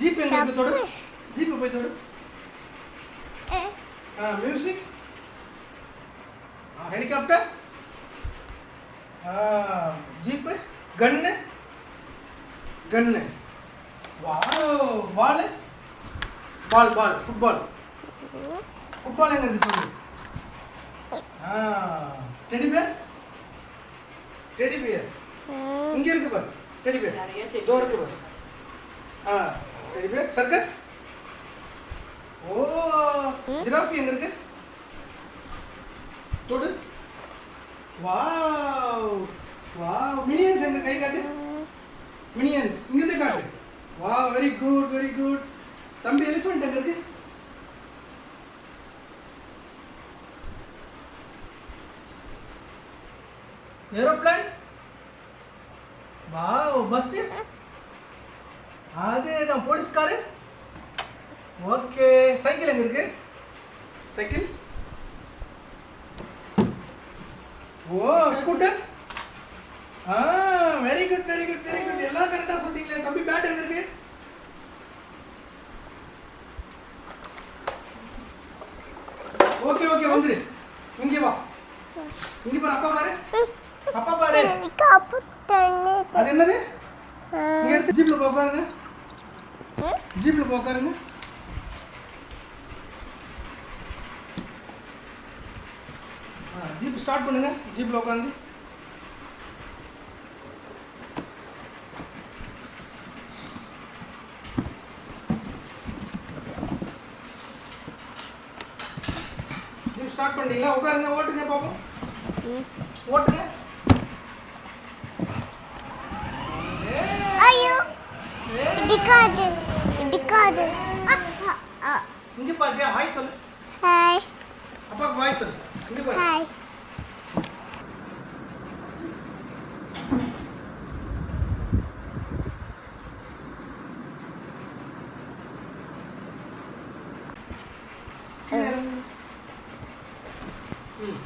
Jeep எங்க இருக்கு தொடு. ஜீப் போய் தொடு. மியூசிக். ஹெலிகாப்டர். ஜீப். கன்னு. கன்னு. வாவ். பால். பால் பால் ஃபுட்பால். ஃபுட்பால் எங்க இருக்கு தொடு. Teddy bear. டெடி பேர் இங்க இருக்கு பாரு. டெடி பேர் தோ இருக்கு பாரு. Teddy bear. சர்க்கஸ். ஓ ஜிராஃபி எங்க இருக்கு தொடு. Wow wow. மினியன்ஸ் எங்க கை காட்டு. மினியன்ஸ் இங்க இருந்து காட்டு. Wow very good very good. தம்பி எலிஃபண்ட் எங்க இருக்கு. ஏரோப்ளேன். Wow bus. அதேதான் போலீஸ் காரு. ஓகே சைக்கிள் எங்க இருக்கு. Cycle. Oh scooter. Very good very good very good. எல்லாம் கரெக்டா சொன்னீங்களே. தம்பி பேட் எங்க இருக்கு. ஓகே ஓகே வந்துரு. இங்க வா. இங்க பாரு. அப்பா பாரு. அப்பா பாரு. அது என்னது. இங்க எடுத்து ஜீப்ல போய் உட்காருங்க. ஜீப்ல போய் உட்காருங்க. ஜீப் ஸ்டார்ட் பண்ணுங்க. ஜீப்ல உட்காந்து. ஜீப் ஸ்டார்ட் பண்ணிட்டீங்களா. உட்காருங்க. ஓட்டுங்க பாப்போம். ஓட்டுங்க. ஐயோ டிகாது டிகாது. இங்க பாருங்க. ஹாய் சொல்லு. ஹாய். அப்பாக்கு ஹாய் சொல்லு. இங்க பாரு. ஹாய். ம்